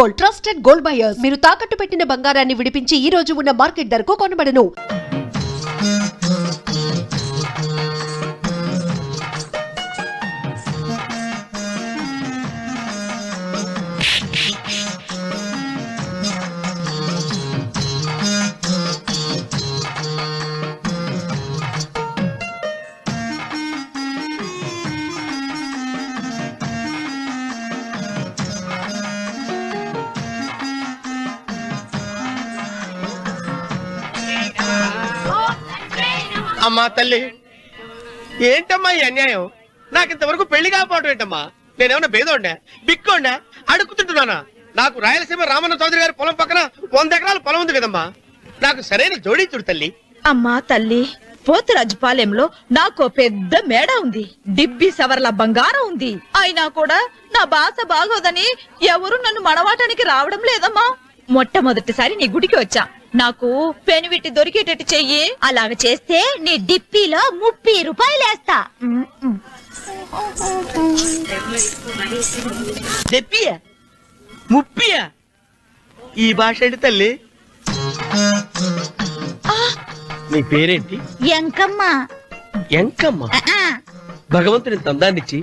Gold, trusted gold buyers. మీరు తాకట్టు పెట్టిన బంగారాన్ని విడిపించి ఈ రోజు ఉన్న మార్కెట్ ధరకు కొనబడను. అమ్మా తల్లి, ఏంటమ్మా ఈ అన్యాయం? నాకింతవరకు పెళ్లి కాకపోవడం ఏంటమ్మా? నేనేమన్నా బేదోడ్డా, బిక్కోండా, అడుగుతుంటున్నానా? నాకు రాయలసీమ రామన్న చౌదరి గారి పొలం పక్కన 100 ఎకరాల పొలం ఉంది కదమ్మా. నాకు సరైన జోడీ చూడు తల్లి. అమ్మా తల్లి, పోతురాజుపాలెంలో నాకు పెద్ద మేడ ఉంది, డిబ్బి సవర్ల బంగారం ఉంది. అయినా కూడా నా భాష బాగోదని ఎవరు నన్ను మడవాటానికి రావడం లేదమ్మా. మొట్టమొదటిసారి నీ గుడికి వచ్చా. నాకు పెనువిట్టి దొరికేటట్టు చెయ్యి. అలాగ చేస్తే నీ డిప్పిలో 30 రూపాయలేస్తా. చెప్పియా 30? ఈ భాష ఏంటి తల్లి? నీ పేరేంటి? ఎంకమ్మ. ఎంకమ్మ? భగవంతుని తందాన్నిచ్చి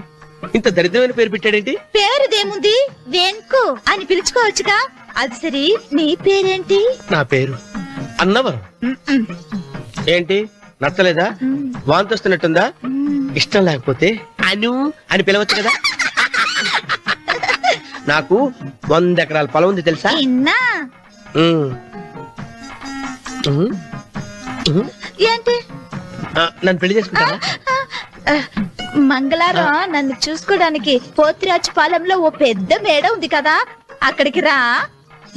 ఇంత దరిద్రమైన పేరు పెట్టాడేంటి? పేరుదేముంది, వెంకు అని పిలుచుకోవచ్చుగా. అది సరి, నీ పేరేంటి? నా పేరు అన్నవరం. ఏంటి నచ్చలేదా? వాంతి వస్తున్నట్టుందా? ఇష్టం లేకపోతే అను అని పిలవచ్చు కదా. నాకు 100 ఎకరాల పొలం ఉంది తెలుసా? ఏంటి? నన్ను పెళ్లి చేసుకుంటావా? మంగళారం నన్ను చూసుకోవడానికి పోతురాజుపాలెంలో ఓ పెద్ద మేడ ఉంది కదా, అక్కడికి రా.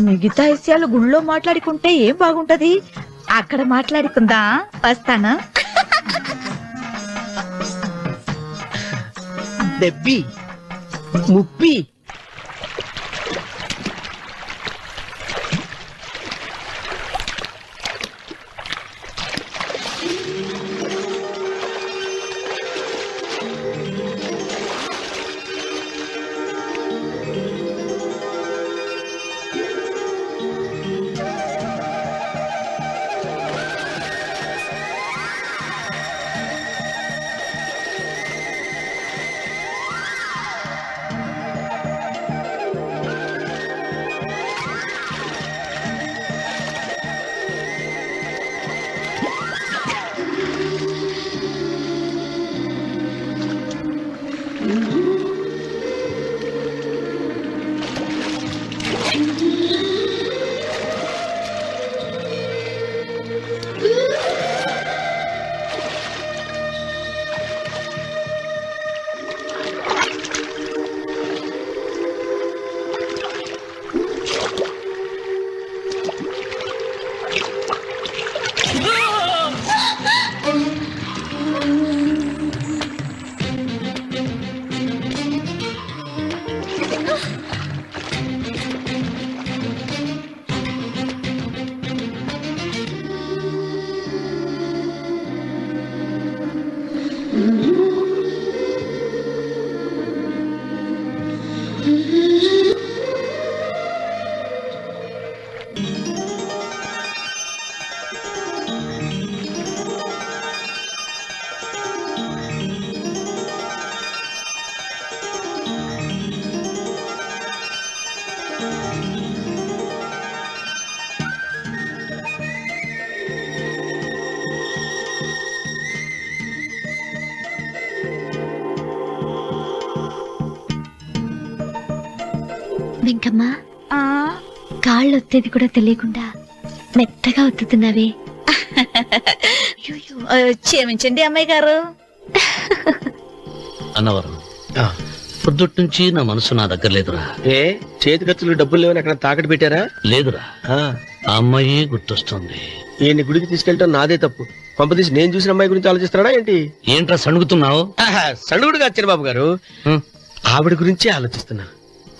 మిగతా విషయాలు గుళ్ళో మాట్లాడుకుంటే ఏం బాగుంటది, అక్కడ మాట్లాడుకుందా. వస్తానా? దెబ్బి 30. వెంకమ్మ, కాళ్ళు ఒత్తేది కూడా తెలియకుండా మెత్తగా ఒత్తుతున్నావే. క్షమించండి అమ్మాయి గారు. అన్నవరం, పొద్దుటి నుంచి నా మనసు నా దగ్గర లేదురా. ఏ చేతి ఖర్చులు డబ్బులు లేవని అక్కడ తాకట్టు పెట్టారా? లేదురా, ఆ అమ్మాయి గుర్తొస్తుంది. ఈయన్ని గుడికి తీసుకెళ్ళటం నాదే తప్పు. పంపదీసి నేను చూసిన అమ్మాయి గురించి ఆలోచిస్తున్నాడా ఏంటి? ఏంట్రా సణుగుతున్నావు? సణుగుడుగా వచ్చారు బాబు గారు. ఆవిడ గురించి ఆలోచిస్తున్నా.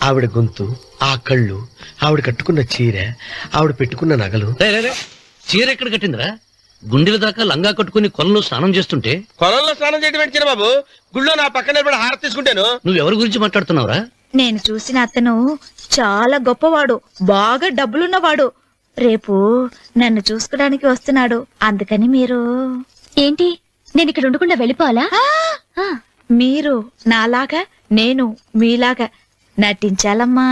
ఆవిడ గొంతు, ఆ కళ్ళు, ఆవిడ కట్టుకున్న చీర, ఆవిడ పెట్టుకున్న నగలు. చీర ఎక్కడ కట్టిందిరా? గుండెల దాకా లంగా కట్టుకుని కొలంలో స్నానం చేస్తుంటే. కొలంలో స్నానం చేయడం ఏంటి బాబు? గుళ్ళో నా పక్కన హారతి తీసుకుంటాను. నువ్వెవరి గురించి మాట్లాడుతున్నావురా? నేను చూసిన అతను చాలా గొప్పవాడు, బాగా డబ్బులున్నవాడు. రేపు నన్ను చూసుకోడానికి వస్తున్నాడు. అందుకని మీరు ఏంటి నేను ఇక్కడ ఉండకుండా వెళ్ళిపోవాలా? ఆ, మీరు నాలాగా, నేను మీలాగా నటించాలమ్మా.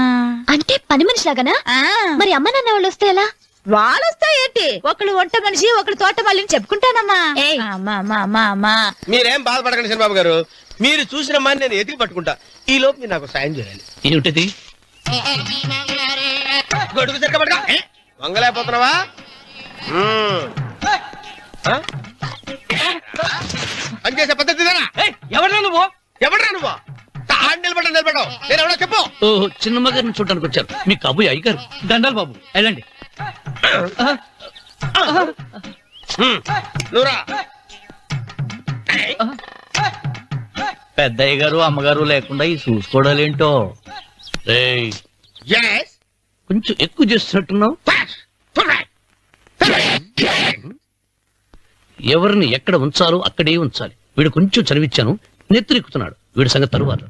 అంటే పని మనిషిలాగానా? ఆ, మరి అమ్మ నాన్న వాళ్ళు వస్తే ఎలా? వాళ్ళొస్తా ఏంటి? ఒకళ్ళు వంట మనిషి, ఒకళ్ళు తోట వాళ్ళని చెప్పుకుంటానమ్మా. అమ్మా అమ్మా అమ్మా అమ్మా. మీరేం బాధపడకండి చంద్రబాబు గారు, మీరు చూసిన మాని నేను ఎతికి పట్టుకుంటా. ఈ లోపు మీరు నాకు సాయం చేయాలి. ఏమిటిది? గొడుగు చెక్కబడగా వంగలేకపోతున్నావా? పనిచేసే పద్ధతి ఎవరా నువ్వు? ఎవడరా నువ్వు? నిలబడ్డావు నేను ఎవడో చెప్పు. ఓ చిన్నమ్మ గారిని చూడడానికి వచ్చారు. మీ కబుయ్ అయ్యగారు. దండాలు బాబు, వెళ్ళండి. నువ్వురా. పెద్దయ్య గారు అమ్మగారు లేకుండా ఈ చూసుకోవడాలేంటో. Yes. కొంచెం ఎక్కువ చేస్తున్నట్టున్నావు. ఎవరిని ఎక్కడ ఉంచాలో అక్కడే ఉంచాలి. వీడు కొంచెం చదివిచ్చాను, నెత్తిరెక్కుతున్నాడు. వీడి సంగతి తరువాత.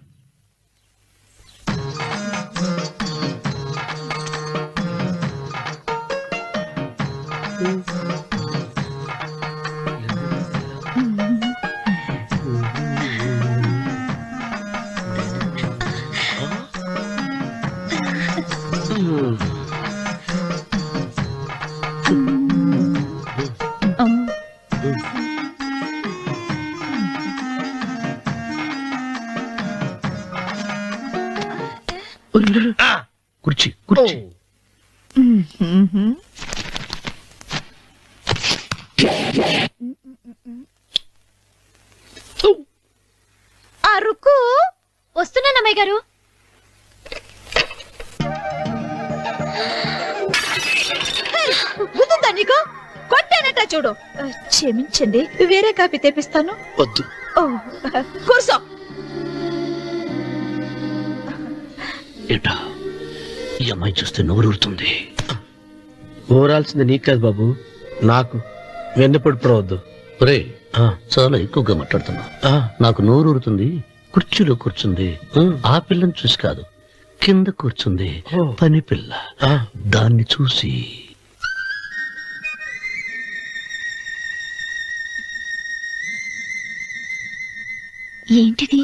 కుర్చీ కుర్చీ. అరుకు వస్తున్నాను అమ్మాయి గారు. గుద్దుందా నీకు? కొట్టానట చూడు. క్షమించండి, వేరే కాపీ తెప్పిస్తాను. వద్దు. ఓ, కూర్చో. ఏటా ఈ అమ్మాయి చూస్తే నోరూరుతుంది. ఊరాల్సింది నీకు కాదు బాబు, నాకు. వెన్నపడిపోవద్దు. ఒరే, చాలా ఎక్కువగా మాట్లాడుతున్నా. నాకు నోరూరుతుంది. కుర్చీలో కూర్చుంది. ఆ పిల్లని చూసి కాదు, కింద కూర్చుంది పని పిల్ల. దాన్ని చూసి ఏంటిది?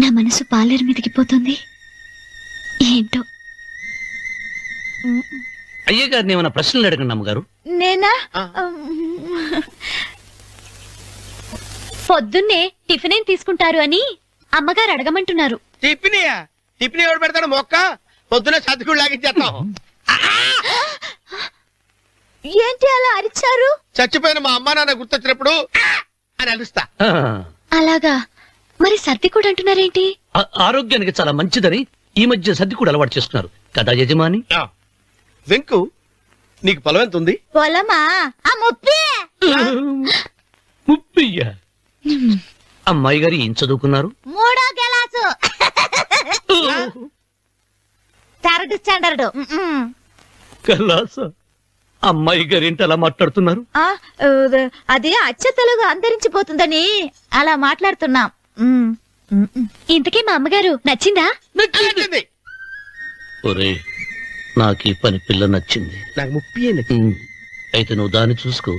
నా మనసు పాలేరు మీదకి పోతుంది. ఏంటో. అయ్య గారిని ఏమైనా ప్రశ్నలు అడగండి అమ్మగారు. నేనా? పొద్దున్నే టిఫిన్ ఏం తీసుకుంటారు అని అమ్మగారు అడగమంటున్నారు. టిఫినియా? టిఫిన్ ఎవడు పెడతాడు? మొక్క పొద్దున సర్దుకుడు లాగించేస్తాం. ఏంటి అలా అరిచారు? చచ్చిపోయిన మా అమ్మా నాన్న గుర్తొచ్చినప్పుడు అని అలుస్తా. అలాగా? మరి సర్ది కూడా అంటున్నారేంటి? ఆరోగ్యానికి చాలా మంచిదని ఈ మధ్య సర్ది కూడా అలవాటు చేస్తున్నారు కదా యజమాని. వెంకు, నీకు పొలం ఎంత ఉంది? పొలమా? ఆ ముప్పి. ముప్పయ్యా? అమ్మాయి గారు ఏం చదువుకున్నారు? 3వ క్లాసు, 3rd స్టాండర్డ్. కలాస. అమ్మాయి గారు ఏంటి అలా మాట్లాడుతున్నారు? అది అచ్చ తెలుగు అంతరించిపోతుందని అలా మాట్లాడుతున్నాం. ఇంతకీ మా అమ్మగారు నచ్చిందా? నచ్చింది. ఒరే, నాకు ఈ పని పిల్ల నచ్చింది. నాకు 30 అయితే నువ్వు దాన్ని చూసుకో,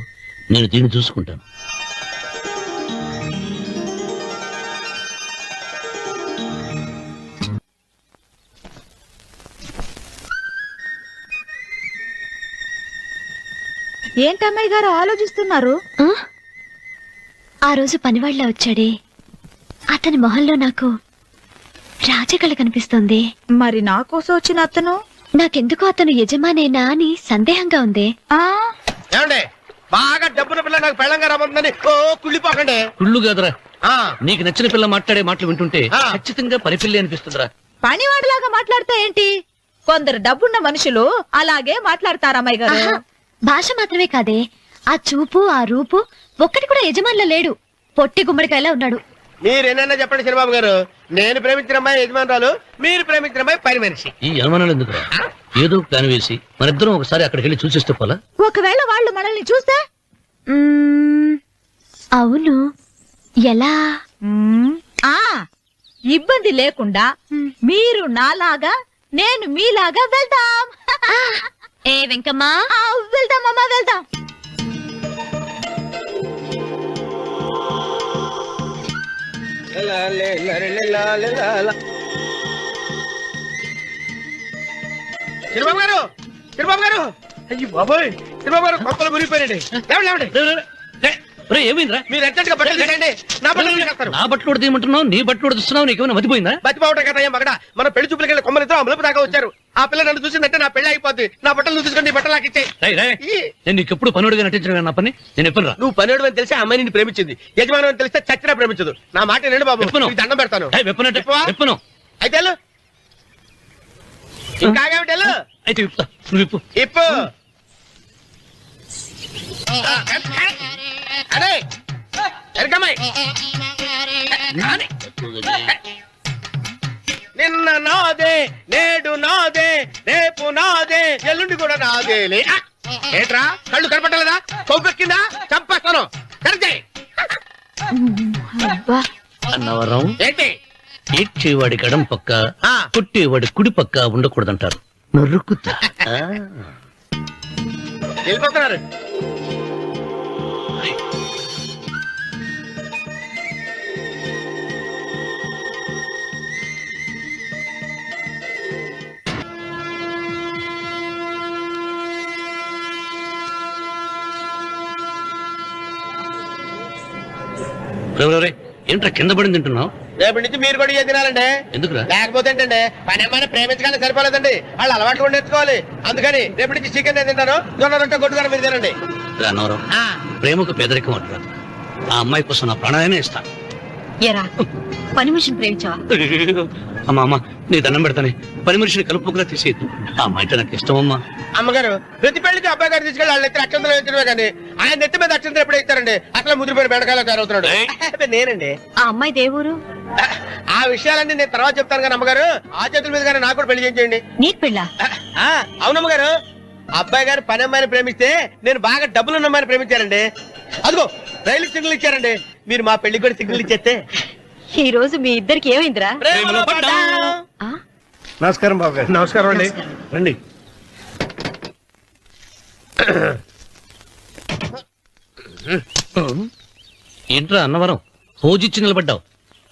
నేను దీన్ని చూసుకుంటాను. ఏంటమ్మాయి గారు ఆలోచిస్తున్నారు? ఆ రోజు పనివాళ్ళ వచ్చాడే, అతని మొహంలో నాకు రాజకళ కనిపిస్తోంది. మరి నా కోసం వచ్చిన అతను? నాకెందుకో అతను యజమానేనా అని సందేహంగా ఉంది. ఏమండి, బాగా డబ్బున పిల్ల నాకు పెళ్ళంగా రాబోతుందని కుళ్ళిపోకండి. కుళ్ళు కాదురా, నీకు నచ్చిన పిల్ల మాట్లాడే మాటలు వింటుంటే ఖచ్చితంగా పని పిల్లి అనిపిస్తుందిరా. పనివాడిలాగా మాట్లాడతా ఏంటి? కొందరు డబ్బున్న మనుషులు అలాగే మాట్లాడతారమ్మాయి గారు. భాష మాత్రమే కాదే, ఆ చూపు ఆ రూపు ఒక్కటి కూడా యజమానిలో లేడు. పొట్టి గుమ్మడికాయలా ఉన్నాడు. మీరేనన్నా చెప్పండి చంద్రబాబు గారు, నేను ప్రేమించిన అమ్మాయి యజమానురాలు, మీరు ప్రేమించిన అమ్మాయి పని మనిషి. ఈ అనుమానాలు ఎందుకురా? ఏదో ప్లాన్ వేసి మనిద్దరం ఒకసారి అక్కడికి వెళ్ళి చూసేస్తే పోలా? ఒకవేళ వాళ్ళు మనల్ని చూస్తే? అవును, ఎలా? ఇబ్బంది లేకుండా మీరు నాలాగా నేను మీలాగా వెళ్దాం. ఏ వెంకమ్మ, వెళ్దాం అమ్మా, వెళ్దాం. చిరుబాబు గారు, చిరుబాబు గారు, అయ్యి బాబోయ్, చిరుబాబు గారు కొంపలు మురిగిపోయారండి. ఏమైందిరా? మీరు అర్జెంట్ గా బట్టలు తీసేయండి, నా బట్టలు తీసేస్తారు. నా బట్టలు కూడా తీయమంటున్నావు, నీ బట్టలు కూడా తీస్తున్నావు, నీకేమైనా మతిపోయిందా? బతిపావటం కదా ఏం మగడ, మన పెళ్లి చూపులకి వెళ్ళి కొమ్మలతో అమలుపు దాకా వచ్చారు. ఆ పిల్ల నన్ను చూసిందంటే నా పెళ్లి అయిపోద్ది. నా బట్టలు తీసుకొని బట్టలు నాకు ఇచ్చేయి. నేను నీకు ఎప్పుడు పనుడిగా నటించడం నా పని. నేను ఎప్పుడు రా? నువ్వు పనివాడు అని తెలిసి ఆ అమ్మాయి నిన్ను ప్రేమించింది, యజమాని అని తెలిస్తే చచ్చినా ప్రేమించదు. నా మాట వినండి బాబు, విప్పను. నీకు దండం పెడతాను. విప్పవా? విప్పను. అయితే వెళ్ళు. ఇంకా ఆగేమిటి, వెళ్ళు. అయితే విప్పుతా, నువ్వు విప్పు. ఇప్పు. అరే ఎరకమ్మాయి, నిన్న నాదే, నేడు నాదే, రేపు నాదే, ఎల్లుండి కూడా నాదేలే. ఏంట్రా కళ్ళు కనపట్టలేదా? కొవ్వెక్కిందా? చంపేస్తాను. కరెక్టే. అన్నవరం ఏంటి? ఏడ్చేవాడి గడం పక్క, ఆ. కొట్టేవాడి కుడి పక్క ఉండకూడదంటారు. నరుకుతా. వెళ్ళిపోతున్నారు. ఏంట్రా కింద పడింది తింటున్నావు? రేపటి నుంచి మీరు కూడా ఇదే తినాలండి. ఎందుకురా? లేకపోతే ఏంటండి, పని ఏమైనా ప్రేమించగానే సరిపోలేదండి, వాళ్ళు అలవాటు కూడా నేర్చుకోవాలి. అందుకని రేపటి నుంచి చికెన్ తింటాను, జొన్న రొట్టె కొట్టుకొని మీరు తినండి. అన్నవరం, ప్రేమకు పేదరికం అంటారు. ఆ అమ్మాయి కోసం నా ప్రాణాలనే ఇస్తాను. ఎరా పని మనిషిని ప్రేమించావా? అమ్మా అమ్మా, నీ దండం పెడతానే, పని మనిషిని కలుపుకులా తీసేయద్దు. ఆ అమ్మాయి అంటే నాకు ఇష్టం అమ్మా. అమ్మగారు, ప్రతి పెళ్లికి అబ్బాయి గారు తీసుకెళ్ళి వాళ్ళ ఎత్తి అక్షంతలు వేయించడమే కానీ ఆయన నెత్తి మీద అక్షంతలు ఎప్పుడు ఇస్తారండి? అట్లా ముదిరిపోయిన బెడకాయలు తయారవుతున్నాడు. నేనండి. ఆ అమ్మాయి దేవురు ఆ విషయాలన్నీ నేను తర్వాత చెప్తాను కానీ అమ్మగారు, ఆ చేతుల మీద కానీ నాకు కూడా పెళ్లి చేయించండి. నీకు పెళ్ళా? అవునమ్మగారు, అబ్బాయి గారు పని అమ్మాయిని ప్రేమిస్తే నేను బాగా డబ్బులున్న అమ్మాయిని ప్రేమించారండి. అదిగో రైలు సిగ్నల్ ఇచ్చారండి. మీరు మా పెళ్లికి కూడా సిగ్నల్ ఇచ్చేస్తే. ఈ రోజు మీ ఇద్దరికి ఏమైందిరా? ప్రేమలో పడ్డాం. నమస్కారం బాబు గారు. నమస్కారం అండి, రండి. ఏంట్రా అన్నవరం, పోజిచ్చి నిలబడ్డావు?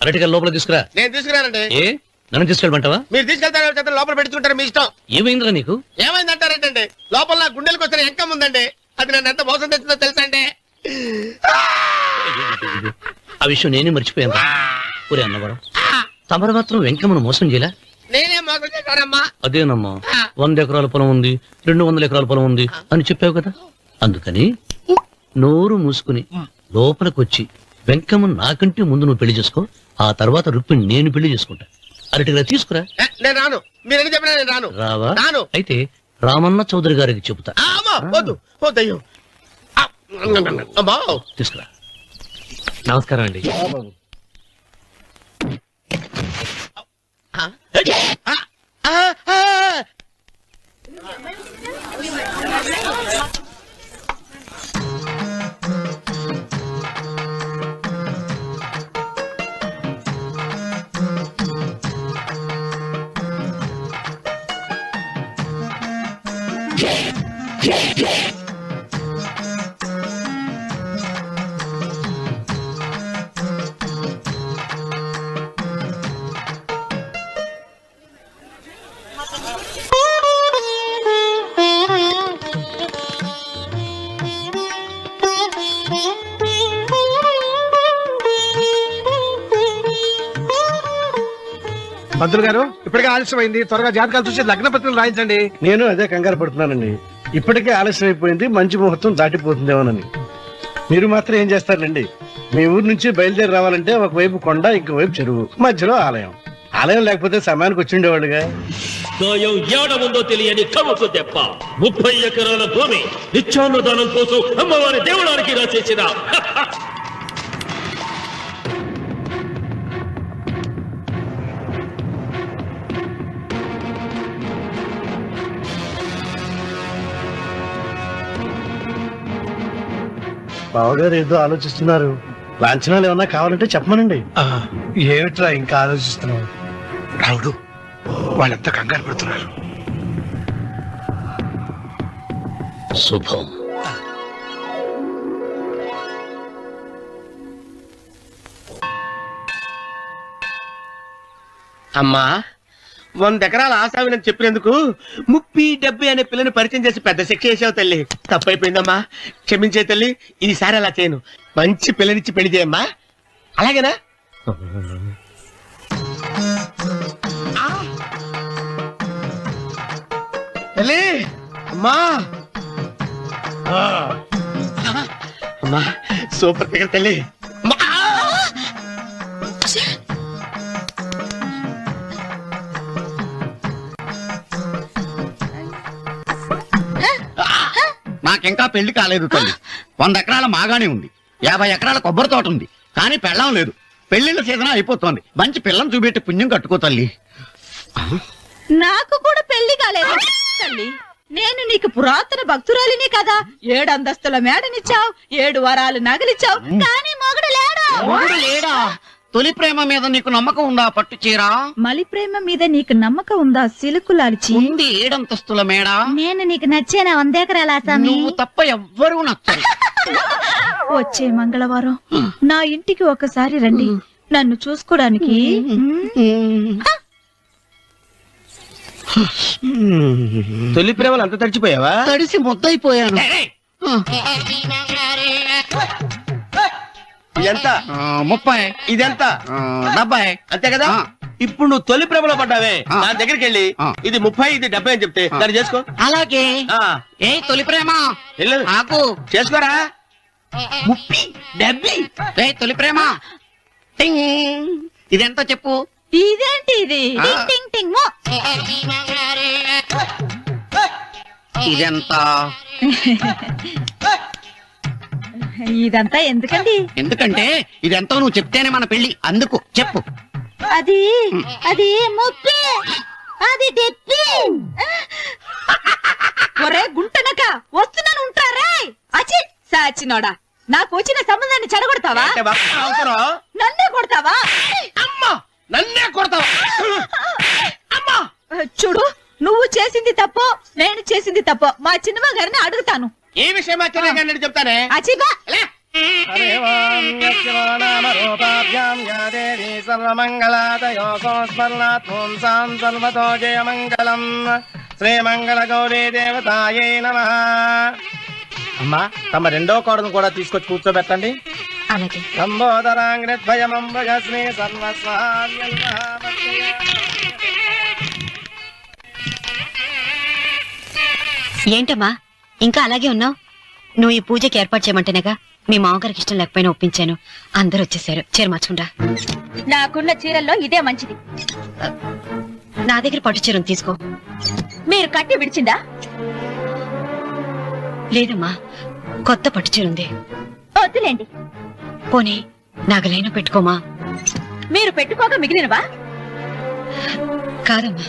అరటిగా లోపల తీసుకురా. నేను తీసుకున్నానండి. ఏ నన్ను తీసుకెళ్ళమంటావా? మీరు తీసుకెళ్తారో చేత లోపల పెట్టుకుంటారు, మీ ఇష్టం. ఏమైందిరా నీకు? ఏమైందంటారేంటండి, లోపల నా గుండెలకు వచ్చిన ఎంకం ఉందండి, అది నన్ను ఎంత మోసం తెచ్చిందో తెలుసా అండి. ఆ విషయం నేనే మర్చిపోయాను. ఒరే అన్నవరం, తమరు మాత్రం వెంకమ్మను మోసం చేయలే? నేనే మోసం చేశానమ్మా. అదేనమ్మా, 100 ఎకరాల పొలం ఉంది, 200 ఎకరాల పొలం ఉంది అని చెప్పావు కదా. అందుకని నోరు మూసుకుని లోపలికొచ్చి వెంకమ్మను నాకంటే ముందు నువ్వు పెళ్లి చేసుకో. ఆ తర్వాత రుక్మిణి నేను పెళ్లి చేసుకుంటా. అరటిగా తీసుకురా. నేను రాను, మీరని చెప్పినా నేను రాను. రావా? రాను. అయితే రామన్న చౌదరి గారికి చెబుతా. అమ్మా వద్దు, వద్దయ్యో. అమ్మా తీసుకురా. నమస్కారం అండి. పంతులు గారు, ఇప్పటికే ఆలస్యమైంది, త్వరగా జాతకాలు చూసి లగ్న పత్రికలు రాయించండి. నేను అదే కంగారు పడుతున్నానండి. ఇప్పటికే ఆలస్యం అయిపోయింది, మంచి ముహూర్తం దాటిపోతుందేమోనని. మీరు మాత్రం ఏం చేస్తారండి? మీ ఊరు నుంచి బయలుదేరి రావాలంటే ఒకవైపు కొండ, ఇంకోవైపు చెరువు, మధ్యలో ఆలయం. ఆలయం లేకపోతే సమయానికి వచ్చిండేవాడుగా. గాయం ఏడముందో తెలియని కవుకు దెబ్బ. 30 ఎకరాల భూమి నిత్యాన్నదానం కోసం అమ్మవారి దేవుడానికి రాసేసిన బావగారు ఏదో ఆలోచిస్తున్నారు. లాంఛనాలు ఏమన్నా కావాలంటే చెప్పమనండి. ఏమిట్రా ఇంకా ఆలోచిస్తున్నావు? రావుడు, వాళ్ళంతా కంగారు పడుతున్నారు. శుభం. అమ్మా 100 ఎకరాల ఆసావినని చెప్పినందుకు 30-70 అనే పిల్లని పరిచయం చేసి పెద్ద శిక్ష చేసావు తల్లి. తప్పైపోయిందమ్మా, క్షమించే తల్లి. ఈసారి అలా చేయను. మంచి పిల్లనిచ్చి పెళ్లి చేయమ్మా. అలాగేనా? తల్లి అమ్మా, అమ్మా సూపర్ ఫిగర్ తల్లి. నాకింకా పెళ్లి కాలేదు తల్లి. 100 ఎకరాల మాగానే ఉంది, 50 ఎకరాల కొబ్బరి తోట ఉంది, కానీ పెళ్ళం లేదు. పెళ్లిళ్ళ సీజన్ అయిపోతోంది. మంచి పిల్లని చూపెట్టి పుణ్యం కట్టుకో తల్లి. నాకు కూడా పెళ్లి కాలేదు తల్లి. నేను నీకు పురాతన భక్తురాలిని కదా. 7 అంతస్తుల మేడనిచ్చావు, 7 వరాలు నగలిచ్చావు, కానీ మొగుడు లేడు. మొగుడు లేడా? తొలి ప్రేమ మీద నీకు నమ్మకం ఉందా? పట్టు చీరా. మలి ప్రేమ మీద నీకు నమ్మకం ఉందా? సిలుకులాల్చి ఉంది 7 అంతస్తుల మేడ. నేను నీకు నచ్చేనా 100 ఎకరాల ఆసామి? నువ్వు తప్ప ఎవ్వరూ నచ్చరు. వచ్చే మంగళవారం నా ఇంటికి ఒకసారి రండి, నన్ను చూసుకోడానికి. తొలి ప్రేమలు అంత తడిచిపోయావా? తడిసి ముద్దయిపోయాను. ఎంత? 30. ఇదెంత? 70. అంతే కదా. ఇప్పుడు నువ్వు తొలి ప్రేమలో పడ్డావే, నా దగ్గరికి వెళ్ళి ఇది 30 ఇది 70 అని చెప్తే దాన్ని చేసుకో. అలాగే. ఏ తొలి ప్రేమ నాకు చేసుకోరా. 30 70. ఏ తొలి ప్రేమ టింగ్. ఇదెంత చెప్పు. ఇదేంటి ఇది? టింగ్ టింగ్ టింగ్ మో. ఇదెంత? ఇదంతా ఎందుకండి? ఎందుకంటే ఇదెంతో నువ్వు చెప్తేనే మన పెళ్లి. అందుకు చెప్పు. అది అది 30, అది 70. ఒరే గుంటనక, వస్తున్నాను ఉంటారా? అచి సాచినోడా, నాకు వచ్చిన సంబంధాన్ని చెడగొడతావా? అవసరం నన్నే కొడతావా? అమ్మా, నన్నే కొడతావా? అమ్మా చూడు, నువ్వు చేసింది తప్పో నేను చేసింది తప్పో మా చిన్నమ్మ గారిని అడుగుతాను. ఏ విషయం అచ్చనే చెప్తానే. అచిబా శ్రీమంగళ గౌరీ దేవతాయే నమః. అమ్మా, తమ రెండో కోడను కూడా తీసుకొచ్చి కూర్చోబెట్టండి. అలాగే. లంబోదరాంగ్రద్వయమంబగస్మి ఏంటమ్మా ఇంకా అలాగే ఉన్నావు? నువ్వు ఈ పూజకి ఏర్పాటు చేయమంటేనేగా మీ మామగారికి ఇష్టం లేకపోయినా ఒప్పించాను. అందరూ వచ్చేసారు. చీర మార్చుకుంటా. నాకున్న చీరల్లో ఇదే మంచిది. నా దగ్గర పట్టు చీరను తీసుకో. మీరు కట్టి విడిచిందా? లేదమ్మా, కొత్త పట్టు చీర ఉంది. వద్దులేండి. పోనీ నాగలైనా పెట్టుకోమా. మీరు పెట్టుకోక మిగిలినవా? కాదమ్మా,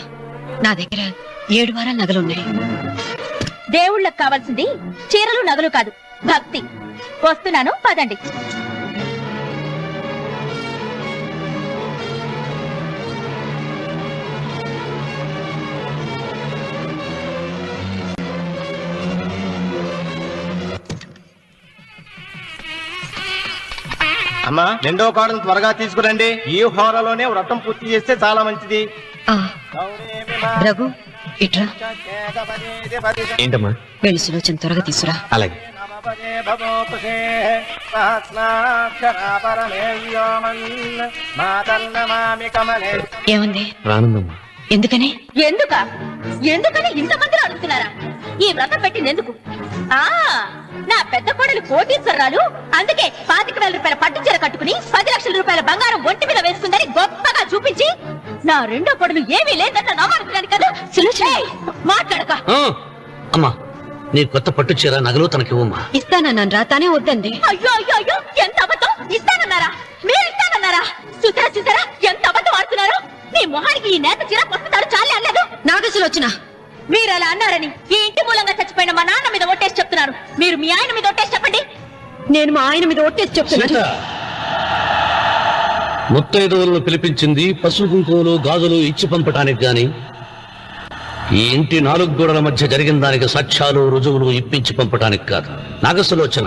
నా దగ్గర 7 వారాల నగలున్నాయి. దేవుళ్ళకు కావాల్సింది చీరలు నగలు కాదు, భక్తి. వస్తున్నాను, పదండి. అమ్మా, రెండో కోడను త్వరగా తీసుకురండి. ఈ హోరలోనే వ్రతం పూర్తి చేస్తే చాలా మంచిది. రఘు, ఇట్రా. ఏంటమ్మా? వెళ్ళి సులోచన త్వరగా తీసురా. అలాగే. ఏముంది? రానుందమ్మా. ఎందుకని? ఎందుకని ఇంతమందిలో అడుగుతున్నారా? ఈ వ్రతం పెట్టింది ఎందుకు? నా పెద్ద కోడలు కోటీశ్వరరాలు, అందుకే 25,000 రూపాయల పట్టు చీర కట్టుకుని 10 లక్షల రూపాయల బంగారం ఒంటి మీద వేసుకుందని గొప్పగా చూపించి, నా రెండో కోడలు ఏమీ లేదన్న నమ్మకాన్ని కదా. మాట్లాడక. అమ్మా, నీ కొత్త పట్టు చీర నగలు తనకివ్వమ్మా. ఇస్తానన్నాను రా, తానే వద్దండి. అయ్యో అయ్యో అయ్యో, ఎంత అబద్ధం! ఇస్తానన్నారా? మీరు ఇస్తానన్నారా? చూసారా ఎంత అబద్ధం ఆడుతున్నారు? నీ మొహానికి ఈ నేత చీర వస్తున్నాడు చాలే అనలేదు. నాగ సులోచన, మీరు అలా అన్నారని ఈ ఇంటి మూలంగా చచ్చిపోయిన మా నాన్న మీద ఒట్టేసి చెప్తున్నారు. మీరు మీ ఆయన మీద ఒట్టేసి చెప్పండి. నేను మా ఆయన మీద ఒట్టేసి చెప్తున్నాను. ముత్తైదువులను పిలిపించింది పసుపు కుంకుమలు గాజులు ఇచ్చి పంపటానికి గాని ఈ ఇంటి 4 గోడల మధ్య జరిగిన దానికి సాక్ష్యాలు రుజువులు ఇప్పించి పంపటానికి కాదు. నాగసులోచన,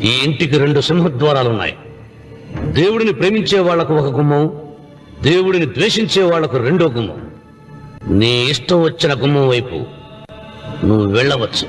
ఈ ఇంటికి 2 సింహద్వారాలున్నాయి. దేవుడిని ప్రేమించే వాళ్లకు ఒక గుమ్మం, దేవుడిని ద్వేషించే వాళ్లకు 2వ గుమ్మం. నీ ఇష్టం వచ్చిన గుమ్మం వైపు నువ్వు వెళ్ళవచ్చు.